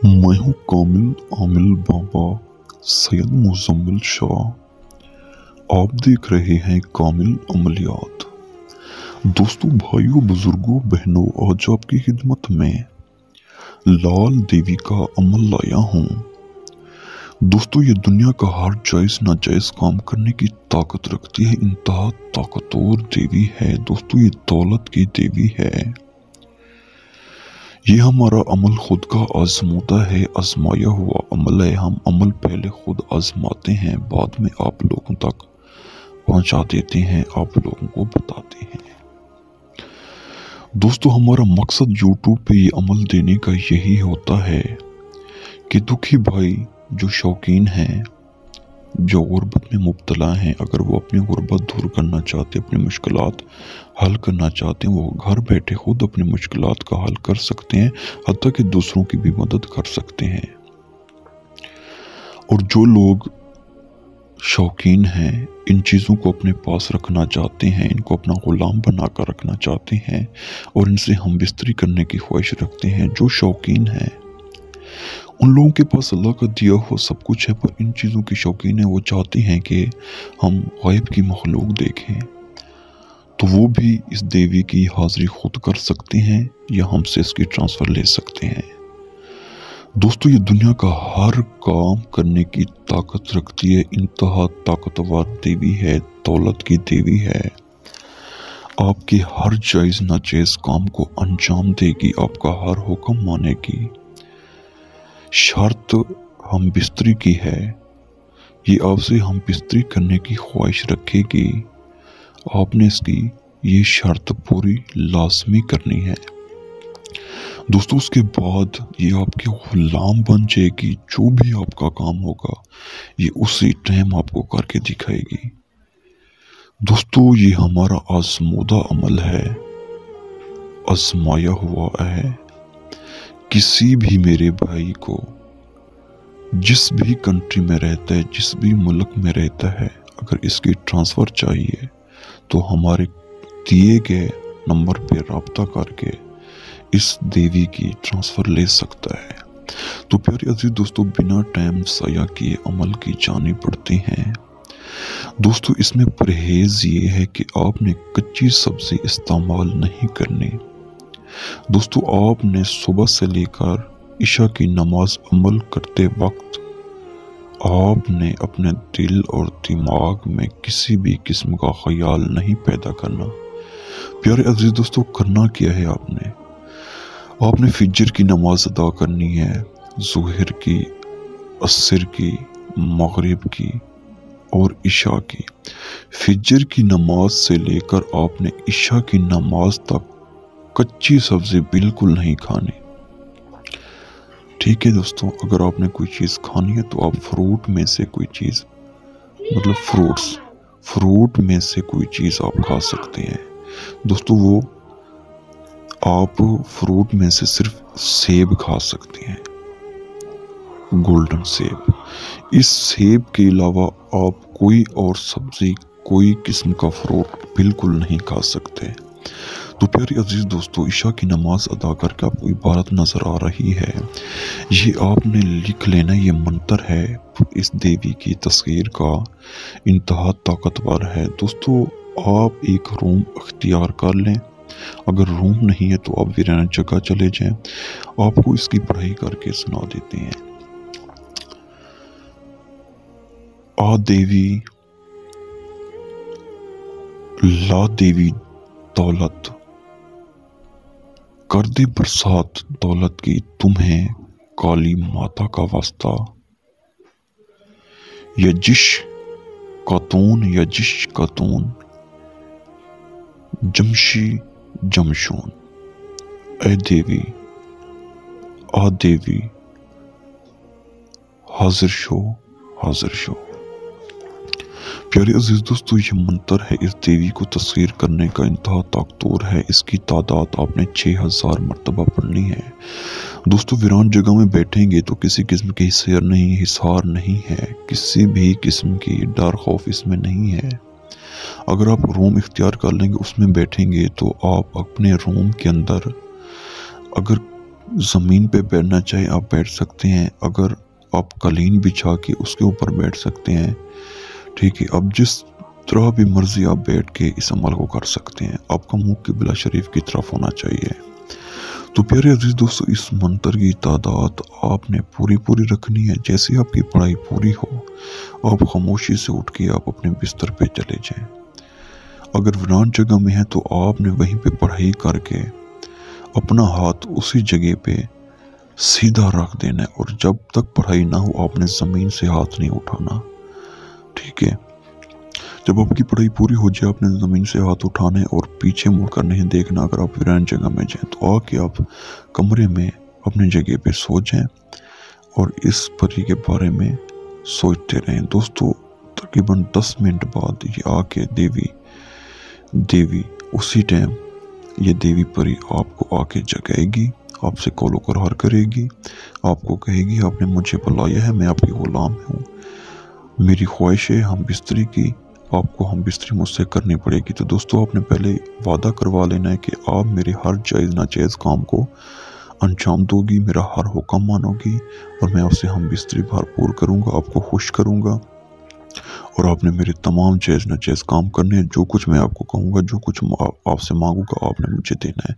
मैं हूँ कामिल आमिल बाबा सैयद मुज़म्मिल शाह। आप देख रहे हैं कामिल अमलियात। दोस्तों, भाइयों, बुजुर्गों, बहनों, आज आपकी खिदमत में लाल देवी का अमल लाया हूँ। दोस्तों, ये दुनिया का हर जायज़ नाजायज़ काम करने की ताकत रखती है। इंतहा ताकतवर देवी है। दोस्तों, ये दौलत की देवी है। ये हमारा अमल खुद का आजमूदा है, आजमाया हुआ अमल है। हम अमल पहले खुद आजमाते हैं, बाद में आप लोगों तक पहुंचा देते हैं, आप लोगों को बताते हैं। दोस्तों, हमारा मकसद यूट्यूब पे ये अमल देने का यही होता है कि दुखी भाई जो शौकीन हैं, जो गुर्बत में मुब्तला हैं, अगर वो अपनी गुर्बत दूर करना चाहते, अपनी मुश्किलात हल करना चाहते हैं, वो घर बैठे खुद अपनी मुश्किलात का हल कर सकते हैं, हत्ता कि दूसरों की भी मदद कर सकते हैं। और जो लोग शौकीन हैं, इन चीज़ों को अपने पास रखना चाहते हैं, इनको अपना गुलाम बना कर रखना चाहते हैं और इनसे हम बिस्तरी करने की ख्वाहिश रखते हैं, जो शौकीन हैं, उन लोगों के पास अल्लाह का दिया हुआ सब कुछ है, पर इन चीज़ों की शौकीन है, वो चाहते हैं कि हम गायब की मखलूक देखें, तो वो भी इस देवी की हाज़िरी खुद कर सकते हैं या हमसे इसकी ट्रांसफ़र ले सकते हैं। दोस्तों, ये दुनिया का हर काम करने की ताकत रखती है। इंतहा ताकतवर देवी है, दौलत की देवी है। आपके हर जायज़ नाजायज़ काम को अंजाम देगी, आपका हर हुक्म मानेगी। शर्त हम बिस्तरी की है, ये आपसे हम बिस्तरी करने की ख्वाहिश रखेगी। आपने इसकी ये शर्त पूरी लाजमी करनी है। दोस्तों, उसके बाद ये आपकी गुलाम बन जाएगी। जो भी आपका काम होगा, ये उसी टाइम आपको करके दिखाएगी। दोस्तों, ये हमारा आजमूदा अमल है, आजमाया हुआ है। किसी भी मेरे भाई को जिस भी कंट्री में रहता है, जिस भी मुल्क में रहता है, अगर इसकी ट्रांसफ़र चाहिए तो हमारे दिए गए नंबर पे रब्ता करके इस देवी की ट्रांसफ़र ले सकता है। तो प्यारे अजीज दोस्तों, बिना टाइम ज़ाया किए अमल की जानी पड़ती हैं। दोस्तों, इसमें परहेज़ ये है कि आपने कच्ची सब्ज़ी इस्तेमाल नहीं करनी। दोस्तों, आपने सुबह से लेकर इशा की नमाज अमल करते वक्त आपने अपने दिल और दिमाग में किसी भी किस्म का ख्याल नहीं पैदा करना। प्यारे अजीज दोस्तों, करना क्या है? आपने फजर की नमाज अदा करनी है, ज़ुहर की, असर की, मगरिब की और इशा की। फजर की नमाज से लेकर आपने इशा की नमाज तक कच्ची सब्ज़ी बिल्कुल नहीं खानी। ठीक है दोस्तों, अगर आपने कोई चीज़ खानी है तो आप फ्रूट में से कोई चीज़, मतलब फ्रूट में से कोई चीज़ आप खा सकते हैं। दोस्तों, वो आप फ्रूट में से सिर्फ सेब खा सकते हैं, गोल्डन सेब। इस सेब के अलावा आप कोई और सब्ज़ी, कोई किस्म का फ्रूट बिल्कुल नहीं खा सकते। तो प्यारे अजीज दोस्तों, इशा की नमाज अदा करके आपको इबारत नज़र आ रही है, ये आपने लिख लेना। ये मंत्र है इस देवी की तस्वीर का, इंतहा ताकतवर है। दोस्तों, आप एक रूम अख्तियार कर लें। अगर रूम नहीं है तो आप वीराना जगह चले जाएं। आपको इसकी पढ़ाई करके सुना देते हैं। आ देवी, ला देवी दौलत, कर दे बरसात दौलत की, तुम्हें काली माता का वास्ता। यजिश खातून, जमशी जमशून। ए देवी, आ देवी, हाजिर शो। प्यारे अजीज दोस्तों, ये मंत्र है इस देवी को तस्वीर करने का, इंतहा ताकतवर है। इसकी तादाद आपने 6000 मरतबा पढ़नी है। दोस्तों, वीरान जगह में बैठेंगे तो किसी किस्म की हिसार नहीं है, किसी भी किस्म की डर खौफ इसमें नहीं है। अगर आप रूम इख्तियार कर लेंगे, उसमें बैठेंगे तो आप अपने रूम के अंदर अगर ज़मीन पे बैठना चाहे आप बैठ सकते हैं, अगर आप कालीन बिछा के उसके ऊपर बैठ सकते हैं, ठीक है। अब जिस तरह भी मर्जी आप बैठ के इस अमल को कर सकते हैं, आपका मुंह किबला शरीफ की तरफ होना चाहिए। तो प्यारे अजीज दोस्तों, इस मंत्र की तादाद आपने पूरी पूरी रखनी है। जैसे ही आपकी पढ़ाई पूरी हो, आप खामोशी से उठ के आप अपने बिस्तर पे चले जाएं। अगर वीरान जगह में है तो आपने वहीं पे पढ़ाई करके अपना हाथ उसी जगह पे सीधा रख देना है, और जब तक पढ़ाई ना हो आपने ज़मीन से हाथ नहीं उठाना, ठीक है। जब आपकी पढ़ाई पूरी हो जाए आपने ज़मीन से हाथ उठाने और पीछे मुड़कर नहीं देखना। अगर आप वीरान जगह में जाएं तो आके आप कमरे में अपनी जगह पे सो जाएं और इस परी के बारे में सोचते रहें। दोस्तों, तकरीबन 10 मिनट बाद ये आके देवी उसी टाइम ये देवी परी आपको आके जगाएगी, आपसे कौलो करार करेगी, आपको कहेगी आपने मुझे बुलाया है, मैं आपकी गुलाम हूँ, मेरी ख्वाहिश है हम बिस्तरी की, आपको हम बिस्तरी मुझसे करनी पड़ेगी। तो दोस्तों, आपने पहले वादा करवा लेना है कि आप मेरे हर जायज़ नाजायज़ काम को अंजाम दोगी, मेरा हर हुक्म मानोगी और मैं आपसे हम बिस्तरी भरपूर करूँगा, आपको खुश करूँगा, और आपने मेरे तमाम जायज़ नाजायज़ काम करने हैं। जो कुछ मैं आपको कहूँगा, जो कुछ आपसे मांगूंगा, आपने मुझे देना है।